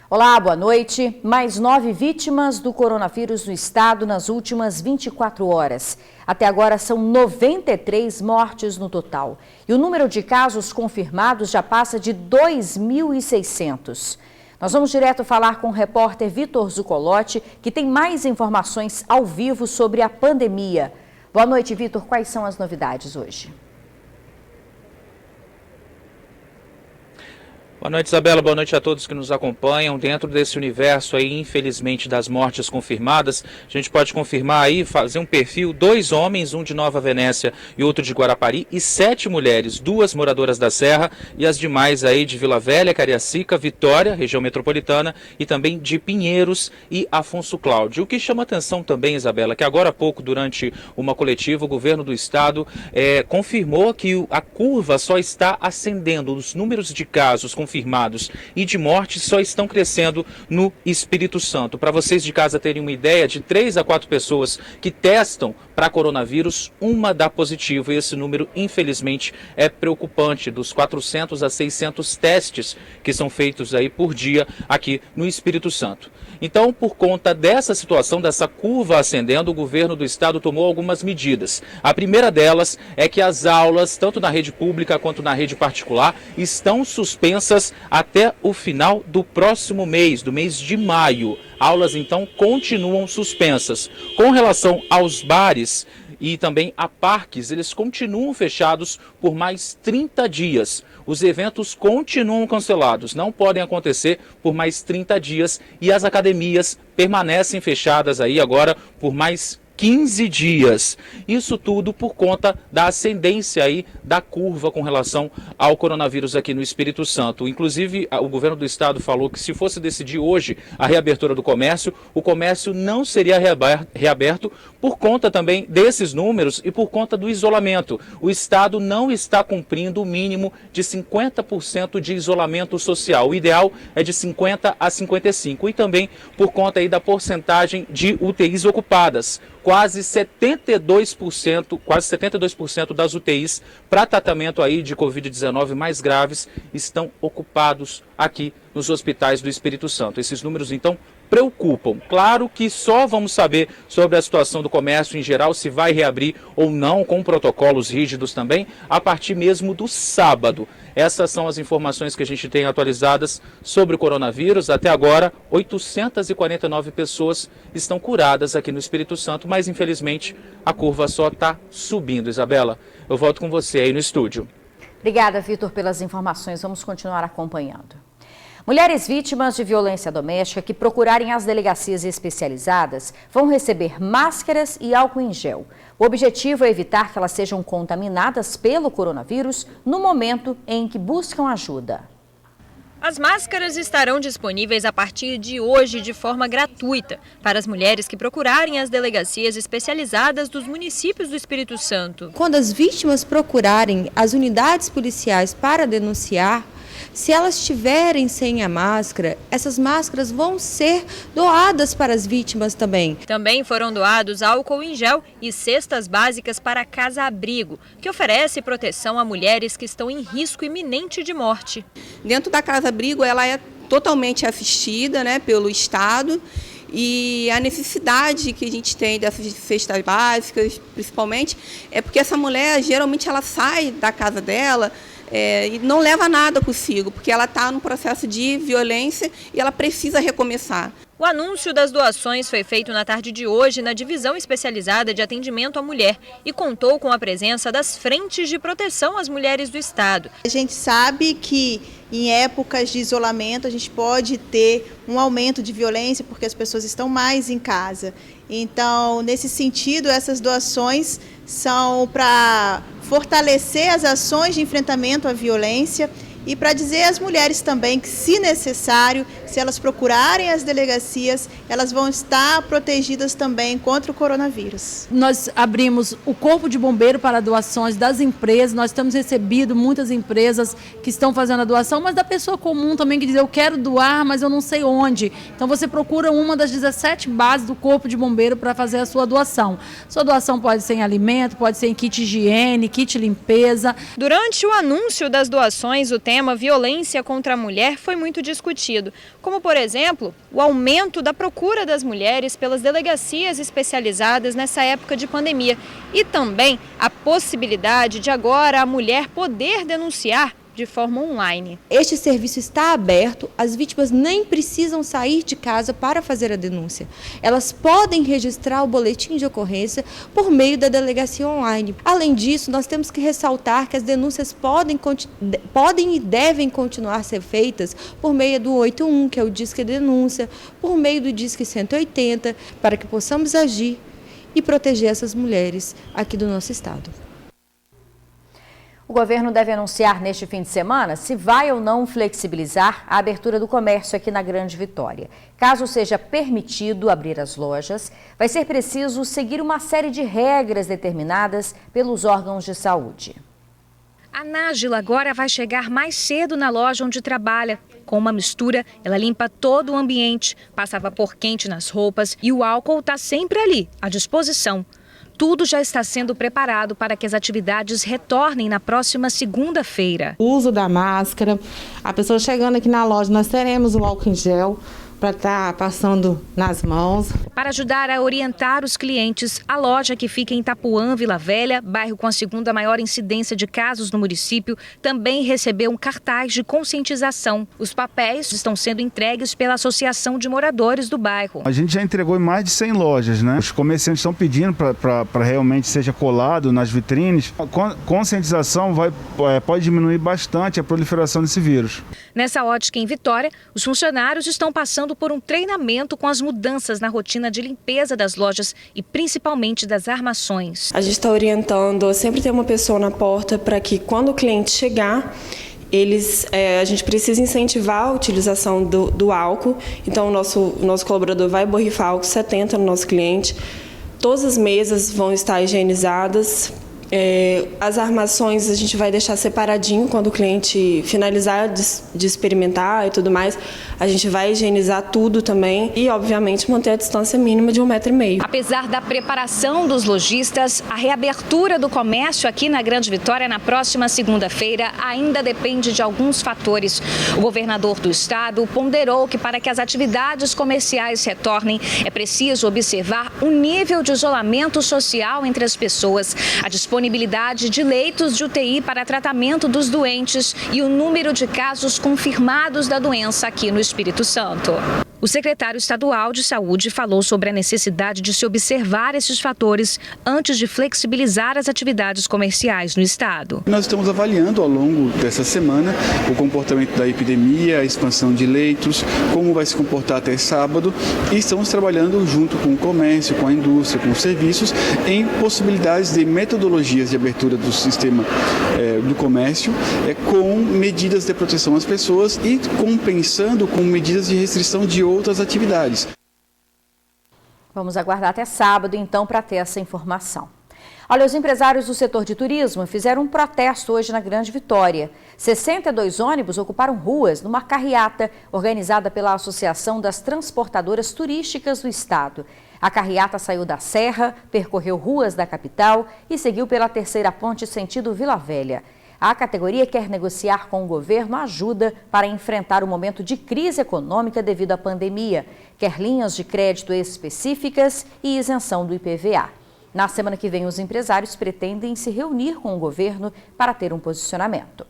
Olá, boa noite. Mais 9 vítimas do coronavírus no estado nas últimas 24 horas. Até agora são 93 mortes no total. E o número de casos confirmados já passa de 2.600. Nós vamos direto falar com o repórter Vitor Zucolotti, que tem mais informações ao vivo sobre a pandemia. Boa noite, Vitor. Quais são as novidades hoje? Boa noite, Isabela. Boa noite a todos que nos acompanham. Dentro desse universo aí, infelizmente, das mortes confirmadas, a gente pode confirmar aí, fazer um perfil, 2 homens, um de Nova Venécia e outro de Guarapari, e 7 mulheres, 2 moradoras da Serra e as demais aí de Vila Velha, Cariacica, Vitória, região metropolitana, e também de Pinheiros e Afonso Cláudio. O que chama atenção também, Isabela, que agora há pouco, durante uma coletiva, o governo do estado confirmou que a curva só está ascendendo, os números de casos confirmados e de mortes só estão crescendo no Espírito Santo. Para vocês de casa terem uma ideia, de 3 a 4 pessoas que testam para coronavírus, uma dá positivo, e esse número, infelizmente, é preocupante, dos 400 a 600 testes que são feitos aí por dia aqui no Espírito Santo. Então, por conta dessa situação, dessa curva ascendendo, o governo do estado tomou algumas medidas. A primeira delas é que as aulas, tanto na rede pública quanto na rede particular, estão suspensas até o final do próximo mês, do mês de maio. Aulas, então, continuam suspensas. Com relação aos bares e também a parques, eles continuam fechados por mais 30 dias. Os eventos continuam cancelados, não podem acontecer por mais 30 dias e as academias permanecem fechadas aí agora por mais 15 dias. Isso tudo por conta da ascendência aí da curva com relação ao coronavírus aqui no Espírito Santo. Inclusive, o governo do estado falou que se fosse decidir hoje a reabertura do comércio, o comércio não seria reaberto por conta também desses números e por conta do isolamento. O estado não está cumprindo o mínimo de 50% de isolamento social. O ideal é de 50 a 55%. E também por conta aí da porcentagem de UTIs ocupadas. Quase 72% das UTIs para tratamento aí de Covid-19 mais graves estão ocupados aqui nos hospitais do Espírito Santo. Esses números, então, preocupam. Claro que só vamos saber sobre a situação do comércio em geral, se vai reabrir ou não, com protocolos rígidos também, a partir mesmo do sábado. Essas são as informações que a gente tem atualizadas sobre o coronavírus. Até agora, 849 pessoas estão curadas aqui no Espírito Santo, mas infelizmente a curva só está subindo. Isabela, eu volto com você aí no estúdio. Obrigada, Vitor, pelas informações. Vamos continuar acompanhando. Mulheres vítimas de violência doméstica que procurarem as delegacias especializadas vão receber máscaras e álcool em gel. O objetivo é evitar que elas sejam contaminadas pelo coronavírus no momento em que buscam ajuda. As máscaras estarão disponíveis a partir de hoje de forma gratuita para as mulheres que procurarem as delegacias especializadas dos municípios do Espírito Santo. Quando as vítimas procurarem as unidades policiais para denunciar, se elas estiverem sem a máscara, essas máscaras vão ser doadas para as vítimas também. Também foram doados álcool em gel e cestas básicas para a Casa Abrigo, que oferece proteção a mulheres que estão em risco iminente de morte. Dentro da Casa Abrigo, ela é totalmente assistida, pelo Estado. E a necessidade que a gente tem dessas cestas básicas, principalmente, é porque essa mulher, geralmente, ela sai da casa dela e não leva nada consigo, porque ela está num processo de violência e ela precisa recomeçar. O anúncio das doações foi feito na tarde de hoje na Divisão Especializada de Atendimento à Mulher e contou com a presença das frentes de proteção às mulheres do estado. A gente sabe que em épocas de isolamento a gente pode ter um aumento de violência porque as pessoas estão mais em casa. Então, nesse sentido, essas doações são para fortalecer as ações de enfrentamento à violência e para dizer às mulheres também que, se necessário, se elas procurarem as delegacias, elas vão estar protegidas também contra o coronavírus. Nós abrimos o Corpo de Bombeiro para doações das empresas, nós temos recebido muitas empresas que estão fazendo a doação, mas da pessoa comum também que diz, eu quero doar, mas eu não sei onde. Então você procura uma das 17 bases do Corpo de Bombeiro para fazer a sua doação. Sua doação pode ser em alimento, pode ser em kit higiene, kit limpeza. Durante o anúncio das doações, o tema violência contra a mulher foi muito discutido. como, por exemplo, o aumento da procura das mulheres pelas delegacias especializadas nessa época de pandemia e também a possibilidade de agora a mulher poder denunciar de forma online. Este serviço está aberto, as vítimas nem precisam sair de casa para fazer a denúncia. Elas podem registrar o boletim de ocorrência por meio da delegacia online. Além disso, nós temos que ressaltar que as denúncias podem e devem continuar a ser feitas por meio do 81, que é o Disque Denúncia, por meio do Disque 180, para que possamos agir e proteger essas mulheres aqui do nosso estado. O governo deve anunciar neste fim de semana se vai ou não flexibilizar a abertura do comércio aqui na Grande Vitória. Caso seja permitido abrir as lojas, vai ser preciso seguir uma série de regras determinadas pelos órgãos de saúde. A Nájila agora vai chegar mais cedo na loja onde trabalha. Com uma mistura, ela limpa todo o ambiente, passa vapor quente nas roupas e o álcool está sempre ali, à disposição. Tudo já está sendo preparado para que as atividades retornem na próxima segunda-feira. O uso da máscara, a pessoa chegando aqui na loja, nós teremos o álcool em gel para estar passando nas mãos. Para ajudar a orientar os clientes, a loja que fica em Itapuã, Vila Velha, bairro com a segunda maior incidência de casos no município, também recebeu um cartaz de conscientização. Os papéis estão sendo entregues pela Associação de Moradores do bairro. A gente já entregou em mais de 100 lojas, né? Os comerciantes estão pedindo para realmente seja colado nas vitrines. A conscientização pode diminuir bastante a proliferação desse vírus. Nessa ótica em Vitória, os funcionários estão passando por um treinamento com as mudanças na rotina de limpeza das lojas e principalmente das armações. A gente está orientando sempre ter uma pessoa na porta para que quando o cliente chegar, a gente precisa incentivar a utilização do álcool. Então o nosso colaborador vai borrifar álcool 70 no nosso cliente. Todas as mesas vão estar higienizadas. As armações a gente vai deixar separadinho quando o cliente finalizar de experimentar e tudo mais. A gente vai higienizar tudo também e, obviamente, manter a distância mínima de 1,5 m. Apesar da preparação dos lojistas, a reabertura do comércio aqui na Grande Vitória na próxima segunda-feira ainda depende de alguns fatores. O governador do estado ponderou que para que as atividades comerciais retornem, é preciso observar o nível de isolamento social entre as pessoas, a disponibilidade de leitos de UTI para tratamento dos doentes e o número de casos confirmados da doença aqui no Espírito Santo. O secretário estadual de saúde falou sobre a necessidade de se observar esses fatores antes de flexibilizar as atividades comerciais no estado. Nós estamos avaliando ao longo dessa semana o comportamento da epidemia, a expansão de leitos, como vai se comportar até sábado e estamos trabalhando junto com o comércio, com a indústria, com os serviços em possibilidades de metodologias de abertura do sistema do comércio com medidas de proteção às pessoas e compensando com medidas de restrição de outras atividades. Vamos aguardar até sábado, então, para ter essa informação. Olha, os empresários do setor de turismo fizeram um protesto hoje na Grande Vitória. 62 ônibus ocuparam ruas numa carreata organizada pela Associação das Transportadoras Turísticas do Estado. A carreata saiu da Serra, percorreu ruas da capital e seguiu pela Terceira Ponte sentido Vila Velha. A categoria quer negociar com o governo ajuda para enfrentar o momento de crise econômica devido à pandemia, quer linhas de crédito específicas e isenção do IPVA. Na semana que vem, os empresários pretendem se reunir com o governo para ter um posicionamento.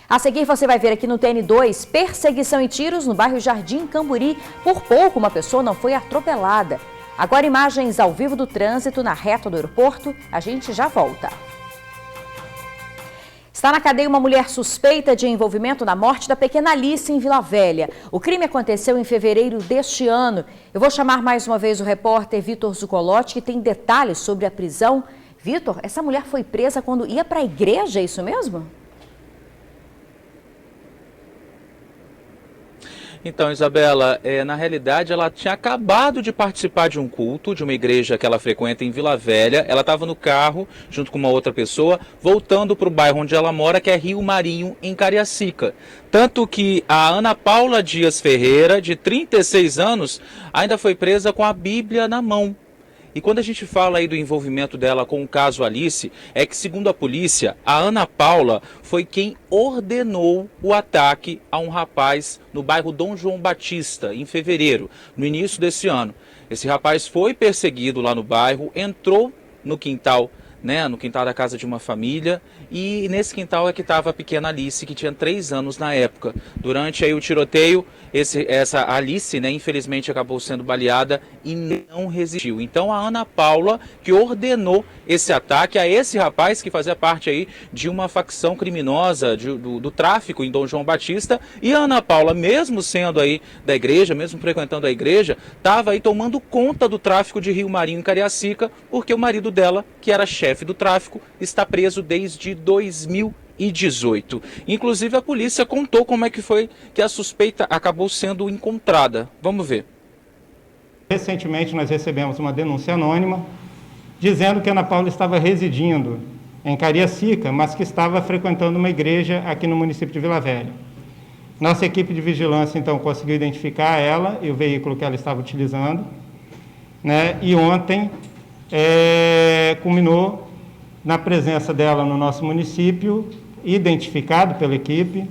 A seguir, você vai ver aqui no TN2, perseguição e tiros no bairro Jardim Camburi. Por pouco, uma pessoa não foi atropelada. Agora, imagens ao vivo do trânsito na reta do aeroporto. A gente já volta. Está na cadeia uma mulher suspeita de envolvimento na morte da pequena Alice em Vila Velha. O crime aconteceu em fevereiro deste ano. Eu vou chamar mais uma vez o repórter Vitor Zucolotti, que tem detalhes sobre a prisão. Vitor, essa mulher foi presa quando ia para a igreja, é isso mesmo? Então, Isabela, na realidade ela tinha acabado de participar de um culto de uma igreja que ela frequenta em Vila Velha. Ela estava no carro, junto com uma outra pessoa, voltando para o bairro onde ela mora, que é Rio Marinho, em Cariacica. Tanto que a Ana Paula Dias Ferreira, de 36 anos, ainda foi presa com a Bíblia na mão. E quando a gente fala aí do envolvimento dela com o caso Alice, é que, segundo a polícia, a Ana Paula foi quem ordenou o ataque a um rapaz no bairro Dom João Batista, em fevereiro, no início desse ano. Esse rapaz foi perseguido lá no bairro, entrou no quintal, no quintal da casa de uma família, e nesse quintal é que estava a pequena Alice, que tinha 3 anos na época. Durante aí o tiroteio, essa Alice, infelizmente acabou sendo baleada e não resistiu. Então a Ana Paula que ordenou esse ataque a esse rapaz que fazia parte aí de uma facção criminosa do tráfico em Dom João Batista, e a Ana Paula, mesmo sendo aí da igreja, mesmo frequentando a igreja, estava aí tomando conta do tráfico de Rio Marinho em Cariacica, porque o marido dela, que era chefe do tráfico, está preso desde 2018. Inclusive a polícia contou como é que foi que a suspeita acabou sendo encontrada. Vamos ver. Recentemente nós recebemos uma denúncia anônima dizendo que a Ana Paula estava residindo em Cariacica, mas que estava frequentando uma igreja aqui no município de Vila Velha. Nossa equipe de vigilância então conseguiu identificar ela e o veículo que ela estava utilizando, e ontem culminou na presença dela no nosso município, identificado pela equipe,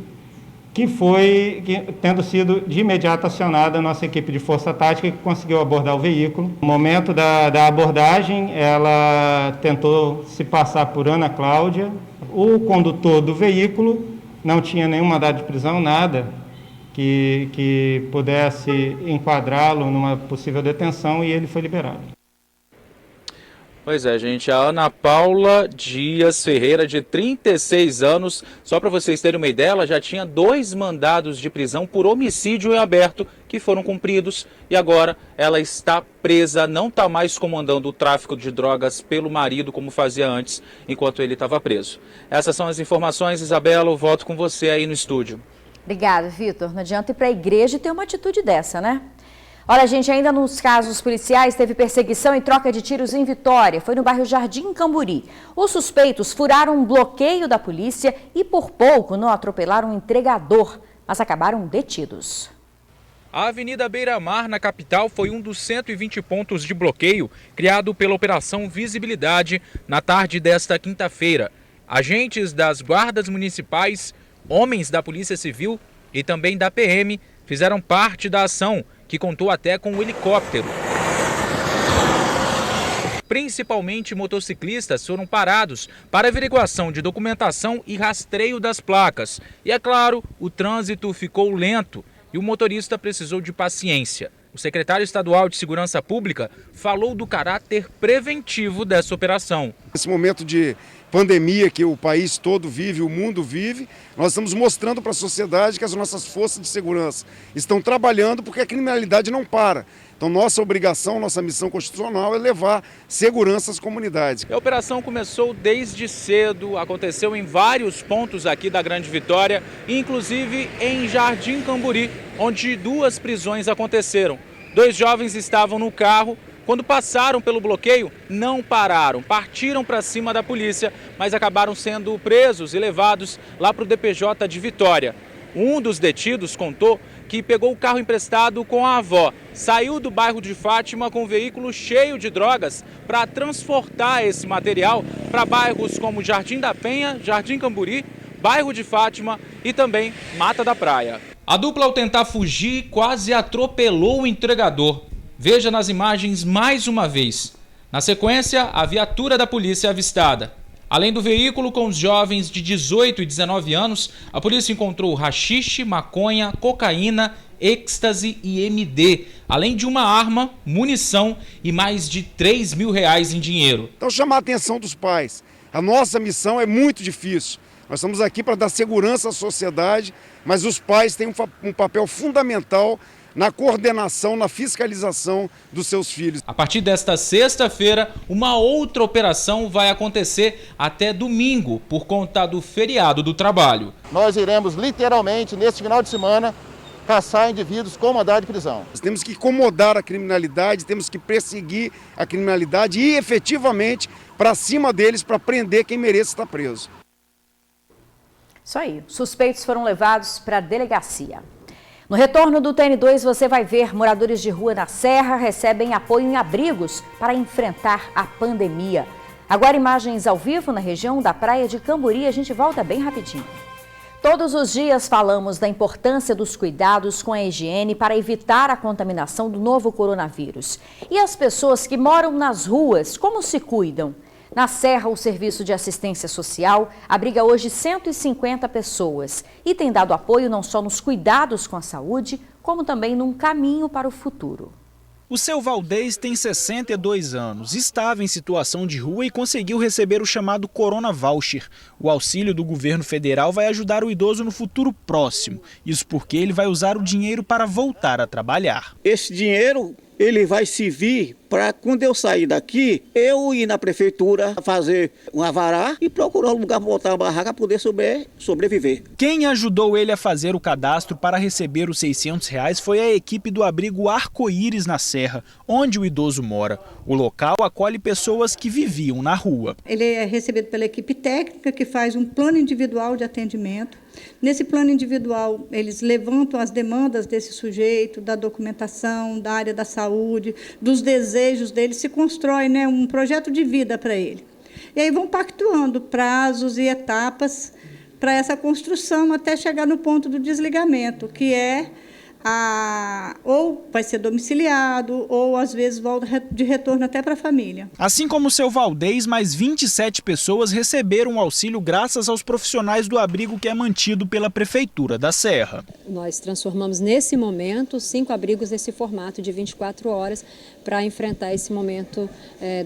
tendo sido de imediato acionada a nossa equipe de força tática, que conseguiu abordar o veículo. No momento da abordagem, ela tentou se passar por Ana Cláudia. O condutor do veículo não tinha nenhum mandado de prisão, nada que pudesse enquadrá-lo numa possível detenção, e ele foi liberado. Pois é, gente, a Ana Paula Dias Ferreira, de 36 anos, só para vocês terem uma ideia, ela já tinha 2 mandados de prisão por homicídio em aberto que foram cumpridos, e agora ela está presa, não está mais comandando o tráfico de drogas pelo marido como fazia antes, enquanto ele estava preso. Essas são as informações, Isabela, eu volto com você aí no estúdio. Obrigada, Vitor. Não adianta ir para a igreja e ter uma atitude dessa, né? Olha, gente, ainda nos casos policiais, teve perseguição e troca de tiros em Vitória. Foi no bairro Jardim Camburi. Os suspeitos furaram um bloqueio da polícia e por pouco não atropelaram um entregador, mas acabaram detidos. A Avenida Beira-Mar, na capital, foi um dos 120 pontos de bloqueio criado pela Operação Visibilidade na tarde desta quinta-feira. Agentes das guardas municipais, homens da Polícia Civil e também da PM fizeram parte da ação, que contou até com um helicóptero. Principalmente motociclistas foram parados para averiguação de documentação e rastreio das placas. E é claro, o trânsito ficou lento e o motorista precisou de paciência. O secretário estadual de Segurança Pública falou do caráter preventivo dessa operação. Nesse momento de pandemia que o país todo vive, o mundo vive, nós estamos mostrando para a sociedade que as nossas forças de segurança estão trabalhando porque a criminalidade não para. Então nossa obrigação, nossa missão constitucional é levar segurança às comunidades. A operação começou desde cedo, aconteceu em vários pontos aqui da Grande Vitória, inclusive em Jardim Camburi, onde 2 prisões aconteceram. 2 jovens estavam no carro. Quando passaram pelo bloqueio, não pararam, partiram para cima da polícia, mas acabaram sendo presos e levados lá para o DPJ de Vitória. Um dos detidos contou que pegou o carro emprestado com a avó, saiu do bairro de Fátima com um veículo cheio de drogas para transportar esse material para bairros como Jardim da Penha, Jardim Camburi, bairro de Fátima e também Mata da Praia. A dupla, ao tentar fugir, quase atropelou o entregador. Veja nas imagens mais uma vez. Na sequência, a viatura da polícia é avistada. Além do veículo com os jovens de 18 e 19 anos, a polícia encontrou haxixe, maconha, cocaína, êxtase e MD, além de uma arma, munição e mais de R$3 mil em dinheiro. Então chamar a atenção dos pais. A nossa missão é muito difícil. Nós estamos aqui para dar segurança à sociedade, mas os pais têm um papel fundamental na coordenação, na fiscalização dos seus filhos. A partir desta sexta-feira, uma outra operação vai acontecer até domingo, por conta do feriado do trabalho. Nós iremos literalmente, neste final de semana, caçar indivíduos com mandado de prisão. Nós temos que incomodar a criminalidade, temos que perseguir a criminalidade e efetivamente para cima deles para prender quem merece estar preso. Isso aí, suspeitos foram levados para a delegacia. No retorno do TN2, você vai ver moradores de rua na Serra recebem apoio em abrigos para enfrentar a pandemia. Agora imagens ao vivo na região da Praia de Camburi, a gente volta bem rapidinho. Todos os dias falamos da importância dos cuidados com a higiene para evitar a contaminação do novo coronavírus. E as pessoas que moram nas ruas, como se cuidam? Na Serra, o Serviço de Assistência Social abriga hoje 150 pessoas e tem dado apoio não só nos cuidados com a saúde, como também num caminho para o futuro. O seu Valdez tem 62 anos, estava em situação de rua e conseguiu receber o chamado Corona Voucher. O auxílio do governo federal vai ajudar o idoso no futuro próximo. Isso porque ele vai usar o dinheiro para voltar a trabalhar. Esse dinheiro ele vai servir para quando eu sair daqui, eu ir na prefeitura fazer um avará e procurar um lugar para botar uma barraca para poder sobreviver. Quem ajudou ele a fazer o cadastro para receber os R$600 foi a equipe do abrigo Arco-Íris na Serra, onde o idoso mora. O local acolhe pessoas que viviam na rua. Ele é recebido pela equipe técnica que faz um plano individual de atendimento. Nesse plano individual, eles levantam as demandas desse sujeito, da documentação, da área da saúde, dos desejos dele, se constrói, né, um projeto de vida para ele. E aí vão pactuando prazos e etapas para essa construção até chegar no ponto do desligamento, que é ou vai ser domiciliado, ou às vezes volta de retorno até para a família. Assim como o seu Valdez, mais 27 pessoas receberam o auxílio graças aos profissionais do abrigo que é mantido pela Prefeitura da Serra. Nós transformamos nesse momento 5 abrigos nesse formato de 24 horas para enfrentar esse momento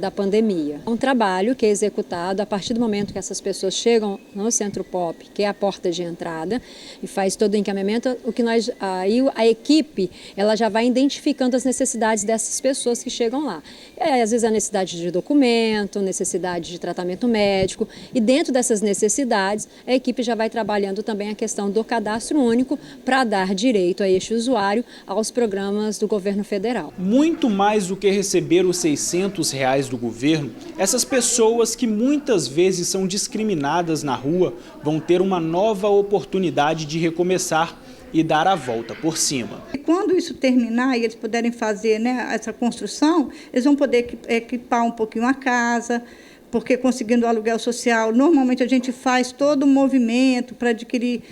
da pandemia. É um trabalho que é executado a partir do momento que essas pessoas chegam no Centro Pop, que é a porta de entrada, e faz todo o encaminhamento, o que nós a equipe ela já vai identificando as necessidades dessas pessoas que chegam lá. Às vezes a necessidade de documento, necessidade de tratamento médico, e dentro dessas necessidades a equipe já vai trabalhando também a questão do cadastro único para dar direito a este usuário aos programas do governo federal. Muito mais do que receber os R$600 do governo, essas pessoas que muitas vezes são discriminadas na rua vão ter uma nova oportunidade de recomeçar e dar a volta por cima. E quando isso terminar e eles puderem fazer, né, essa construção, eles vão poder equipar um pouquinho a casa, porque conseguindo o aluguel social, normalmente a gente faz todo um movimento para adquirir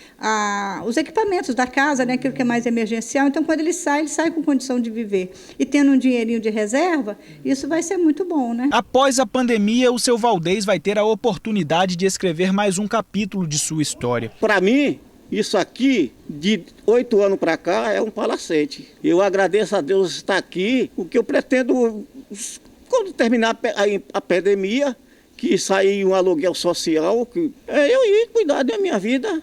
os equipamentos da casa, né, aquilo que é mais emergencial. Então, quando ele sai com condição de viver. E tendo um dinheirinho de reserva, isso vai ser muito bom, né? Após a pandemia, o seu Valdez vai ter a oportunidade de escrever mais um capítulo de sua história. Para mim, isso aqui, de 8 anos para cá, é um palacete. Eu agradeço a Deus estar aqui. O que eu pretendo, quando terminar a pandemia, que sair um aluguel social, eu ir cuidar da minha vida.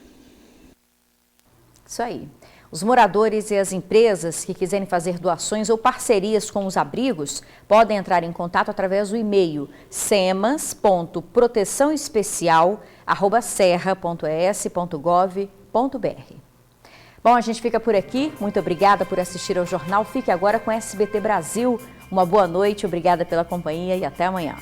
Isso aí. Os moradores e as empresas que quiserem fazer doações ou parcerias com os abrigos podem entrar em contato através do e-mail semas.proteçãoespecial@serra.es.gov.br. Bom, a gente fica por aqui. Muito obrigada por assistir ao jornal. Fique agora com SBT Brasil. Uma boa noite, obrigada pela companhia e até amanhã.